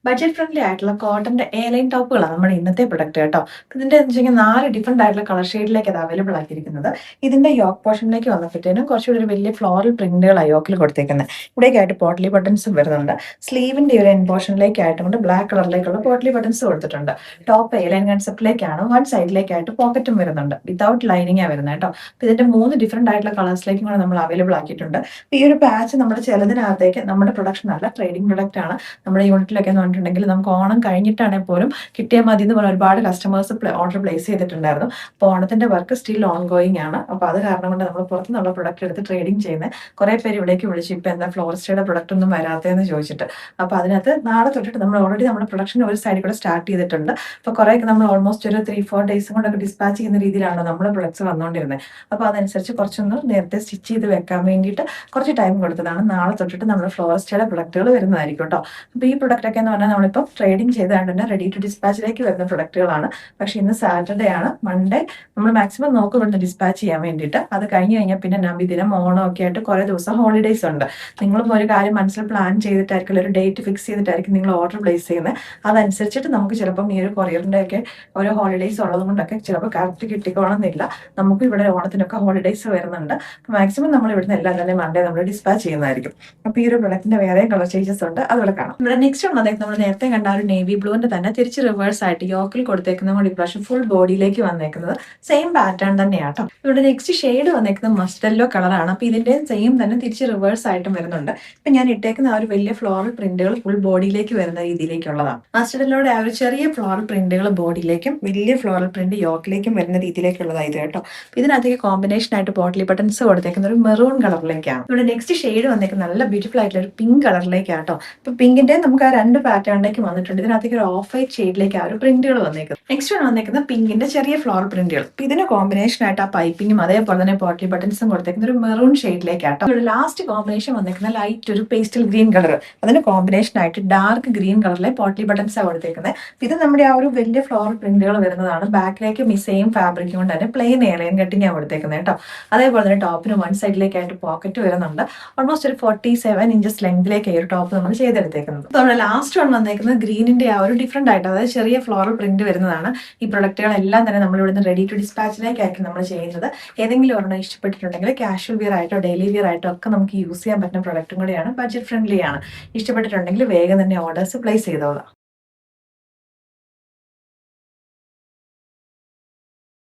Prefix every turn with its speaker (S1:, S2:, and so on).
S1: Budget friendly ആയിട്ടുള്ള കോട്ടന്റെ A line ടോപ്പുകളാണ് നമ്മുടെ ഇന്നത്തെ പ്രൊഡക്റ്റ് കേട്ടോ. ഇതിന്റെ എന്ന് വെച്ചാൽ 4 ഡിഫറെന്റ് ആയിട്ടുള്ള കളർ ഷെയ്ഡിലേക്ക് അത് അവൈലബിൾ ആക്കിയിരിക്കുന്നത്. ഇതിന്റെ യോക്ക് പോർഷനിലേക്ക് വന്നപ്പോഴത്തേനും കുറച്ചുകൂടി ഒരു വലിയ ഫ്ലോറൽ പ്രിന്റുകളാണ് യോക്കിൽ കൊടുത്തേക്കുന്നത്. ഇവിടേക്കായിട്ട് പോട്ട്ലി ബട്ടൺസും വരുന്നുണ്ട്. സ്ലീവിന്റെ ഒരു എൻ പോർഷനിലേക്കായിട്ടും കൊണ്ട് ബ്ലാക്ക് കളറിലേക്കുള്ള പോട്ട്ലി ബട്ടൺസ് കൊടുത്തിട്ടുണ്ട്. ടോപ്പ് എ ലൈൻ കൺസെപ്റ്റിലേക്കാണ്. വൺ സൈഡിലേക്കായിട്ട് പോക്കറ്റും വരുന്നുണ്ട്. വിതൗട്ട് ലൈനിങ് വരുന്നത് കേട്ടോ. ഇതിന്റെ 3 ഡിഫറെന്റ് ആയിട്ടുള്ള കളേഴ്സിലേക്കും കൂടെ നമ്മൾ അവൈലബിൾ ആക്കിയിട്ടുണ്ട്. ഈ ഒരു പാച്ച് നമ്മുടെ ചിലതിനകത്തേക്ക് നമ്മുടെ പ്രൊഡക്ഷൻ അല്ല, ട്രേഡിംഗ് പ്രൊഡക്റ്റ് ആണ്. നമ്മുടെ യൂണിറ്റിലൊക്കെ പറഞ്ഞിട്ടുണ്ടെങ്കിൽ നമുക്ക് ഓണം കഴിഞ്ഞിട്ടാണെങ്കിൽ പോലും കിട്ടിയാൽ മതി എന്ന് പറഞ്ഞ ഒരുപാട് കസ്റ്റമേഴ്സ് ഓർഡർ പ്ലേസ് ചെയ്തിട്ടുണ്ടായിരുന്നു. അപ്പോൾ ഓണത്തിന്റെ വർക്ക് സ്റ്റിൽ ഓൺ ഗോയിങ് ആണ്. അപ്പോൾ അത് കാരണം കൊണ്ട് നമ്മൾ പുറത്തുനിന്നുള്ള പ്രൊഡക്റ്റ് എടുത്ത് ട്രേഡിംഗ് ചെയ്യുന്നത് കുറേ പേര് ഇവിടേക്ക് വിളിച്ചു, ഇപ്പം എന്താ ഫ്ലോറിസ്റ്റയുടെ പ്രൊഡക്റ്റ് ഒന്നും വരാത്തതെന്ന് ചോദിച്ചിട്ട്. അപ്പോൾ അതിനകത്ത് നാളെ തൊട്ടിട്ട് നമ്മൾ ഓൾറെഡി നമ്മുടെ പ്രൊഡക്ഷൻ ഒരു സൈഡിൽ കൂടെ സ്റ്റാർട്ട് ചെയ്തിട്ടുണ്ട്. അപ്പോൾ കുറേയൊക്കെ നമ്മൾ ഓൾമോസ്റ്റ് ഒരു 3-4 ഡേയ്സ് കൊണ്ടൊക്കെ ഡിസ്പാച്ച് ചെയ്യുന്ന രീതിയിലാണ് നമ്മുടെ പ്രൊഡക്ട്സ് വന്നുകൊണ്ടിരുന്നത്. അപ്പോൾ അതനുസരിച്ച് കുറച്ചൊന്ന് നേരത്തെ സ്റ്റിച്ച് ചെയ്ത് വെക്കാൻ വേണ്ടിയിട്ട് കുറച്ച് ടൈം കൊടുത്തതാണ്. നാളെ തൊട്ടിട്ട് നമ്മൾ ഫ്ലോറിസ്റ്റയുടെ പ്രൊഡക്റ്റുകൾ വരുന്നതായിരിക്കും കേട്ടോ. അപ്പോൾ ഈ പ്രൊഡക്റ്റ് ഒക്കെ എന്ന് പറഞ്ഞാൽ നമ്മളിപ്പോൾ ട്രേഡിംഗ് ചെയ്തുകൊണ്ട് തന്നെ റെഡി ടു ഡിസ്പാച്ചിലേക്ക് വരുന്ന പ്രൊഡക്റ്റുകളാണ്. പക്ഷേ ഇന്ന് സാറ്റർഡേ ആണ്. മൺഡേ നമ്മൾ മാക്സിമം നോക്കും ഇവിടുന്ന് ഡിസ്പാച്ച് ചെയ്യാൻ വേണ്ടിയിട്ട്. അത് കഴിഞ്ഞ് കഴിഞ്ഞാൽ പിന്നെ നബിദിനം ഓണം ഒക്കെ ആയിട്ട് കുറേ ദിവസം ഹോളിഡേയ്സ് ഉണ്ട്. നിങ്ങളിപ്പോൾ ഒരു കാര്യം മനസ്സിൽ പ്ലാൻ ചെയ്തിട്ടായിരിക്കും, ഒരു ഡേറ്റ് ഫിക്സ് ചെയ്തിട്ടായിരിക്കും നിങ്ങൾ ഓർഡർ പ്ലേസ് ചെയ്യുന്നത്. അതനുസരിച്ചിട്ട് നമുക്ക് ചിലപ്പം ഈ ഒരു കൊറിയറിൻ്റെ ഒക്കെ ഓരോ ഹോളിഡേയ്സ് ഉള്ളത് കൊണ്ടൊക്കെ ചിലപ്പോൾ കറക്റ്റ് കിട്ടിക്കോണമെന്നില്ല. നമുക്ക് ഇവിടെ ഓണത്തിനൊക്കെ ഹോളിഡേയ്സ് വരുന്നുണ്ട്. മാക്സിമം നമ്മൾ ഇവിടുന്ന് എല്ലാം തന്നെ മൺഡേ നമ്മൾ ഡിസ്പാച്ച് ചെയ്യുന്നതായിരിക്കും. അപ്പോൾ ഈ ഒരു പ്രൊഡക്റ്റിന്റെ വേറെ കളർ ചേഞ്ചസ് ഉണ്ട്, അതുപോലെ കാണാം. ഇവിടെ നെക്സ്റ്റ് ഉള്ളത് നമ്മൾ നേരത്തെ കണ്ട ഒരു നേവി ബ്ലൂവിന്റെ തന്നെ തിരിച്ച് റിവേഴ്സ് ആയിട്ട് യോക്കിൽ കൊടുത്തേക്കുന്ന കൂടി ഇപ്രാവശ്യം ഫുൾ ബോഡിയിലേക്ക് വന്നേക്കുന്നത് സെയിം പാറ്റേൺ തന്നെയാട്ടോ. ഇവിടെ നെക്സ്റ്റ് ഷെയ്ഡ് വന്നേക്കുന്നത് മസ്റ്റർഡ് യെല്ലോ കളറാണ്. അപ്പോൾ ഇതിന്റെ സെയിം തന്നെ തിരിച്ച് റിവേഴ്സ് ആയിട്ടും വരുന്നുണ്ട്. ഇപ്പൊ ഞാൻ ഇട്ടേക്കുന്ന ആ ഒരു വലിയ ഫ്ലോറൽ പ്രിന്റുകൾ ഫുൾ ബോഡിയിലേക്ക് വരുന്ന രീതിയിലേക്കുള്ളതാണ്. മസ്റ്റർഡ് യെല്ലോയുടെ ആ ഒരു ചെറിയ ഫ്ലോറൽ പ്രിന്റുകൾ ബോഡിയിലേക്കും വലിയ ഫ്ലോറൽ പ്രിന്റ് യോക്കിലേക്കും വരുന്ന രീതിയിലേക്കുള്ളതായത് കേട്ടോ. ഇതിനകത്തേക്ക് കോമ്പിനേഷൻ ആയിട്ട് പോട്ട്ലി ബട്ടൺസ് കൊടുത്തേക്കുന്ന ഒരു മെറൂൺ കളറിലേക്കാണ്. ഇവിടെ നെക്സ്റ്റ് ഷെയ്ഡ് വന്നേക്കുന്നത് നല്ല ബ്യൂട്ടിഫുൾ ആയിട്ടുള്ള ഒരു പിങ്ക് കളറിലേക്കാട്ടോ. ഇപ്പൊ പിങ്കിന്റെ നമുക്ക് ആ 2 പാറ്റേണിലേക്ക് വന്നിട്ടുണ്ട്. ഇതിനകത്തേക്ക് ഒരു ഓഫ് വൈറ്റ് ഷെയ്ഡിലേക്ക് ആ ഒരു പ്രിന്റുകൾ വന്നേക്കുന്നത്. നെക്സ്റ്റ് ആണ് വന്നേക്കുന്നത് പിങ്കിന്റെ ചെറിയ ഫ്ലോറൽ പ്രിന്റുകൾ. ഇതിന് കോമ്പിനേഷൻ ആയിട്ട് ആ പൈപ്പിങ്ങും അതേപോലെ തന്നെ പോട്ട്ലി ബട്ടൺസും കൊടുത്തേക്കുന്ന ഒരു മെറൂൺ ഷെയ്ഡിലേക്കാട്ടോ. ഇവിടെ ലാസ്റ്റ് കോമ്പിനേഷൻ വന്നേക്കുന്ന ലൈറ്റ് ഒരു പേസ്റ്റൽ ഗ്രീൻ കളർ. അതിന് കോമ്പിനേഷൻ ആയിട്ട് ഡാർക്ക് ഗ്രീൻ കളറിലെ പോട്ട്ലി ബട്ടൺസ് ആണ് കൊടുത്തേക്കുന്നത്. ഇത് നമ്മുടെ ആ ഒരു വലിയ ഫ്ലോറൽ പ്രിന്റുകൾ വരുന്നതാണ്. ബാക്കിലേക്ക് ഈ സെയിം ഫാബ്രിക് കൊണ്ട് തന്നെ പ്ലെയിൻ എയർലൈൻ കട്ടിങ് ആണ് കൊടുത്തേക്കുന്നത് കേട്ടോ. അതേപോലെ തന്നെ ടോപ്പിന് വൺ സൈഡിലേക്കായിട്ട് പോക്കറ്റ് വരുന്നുണ്ട്. ഓൾമോസ്റ്റ് ഒരു 47 ഇഞ്ചസ് ലെങ്തിലേക്ക് ഈ ഒരു ടോപ്പ് നമ്മൾ ചെയ്തെടുത്തേക്കുന്നത്. നമ്മുടെ ലാസ്റ്റ് വൺ വന്നേക്കുന്നത് ഗ്രീനിന്റെ ആ ഒരു ഡിഫറെന്റ് ആയിട്ട്, അതായത് ചെറിയ ഫ്ലോറൽ പ്രിന്റ് വരുന്നതാണ്. ഈ പ്രൊഡക്റ്റുകളെല്ലാം തന്നെ നമ്മൾ ഇവിടുന്ന് റെഡി ടു ഡിസ്പാച്ചിലേക്കായിരിക്കും നമ്മൾ ചെയ്യുന്നത്. ഏതെങ്കിലും ഒരെണ്ണം ഇഷ്ടപ്പെട്ടിട്ടുണ്ടെങ്കിൽ കാഷ്വൽ വിയർ ആയിട്ടോ ഡെയിലി വിയർ ആയിട്ടോ ഒക്കെ നമുക്ക് യൂസ് ചെയ്യാൻ പറ്റുന്ന പ്രൊഡക്റ്റും കൂടിയാണ്. ബഡ്ജറ്റ് ഫ്രണ്ട്ലി ആണ്. ഇഷ്ടപ്പെട്ടിട്ടുണ്ടെങ്കിൽ വേഗം തന്നെ ഓർഡേഴ്സ് പ്ലേസ് ചെയ്തോളാം.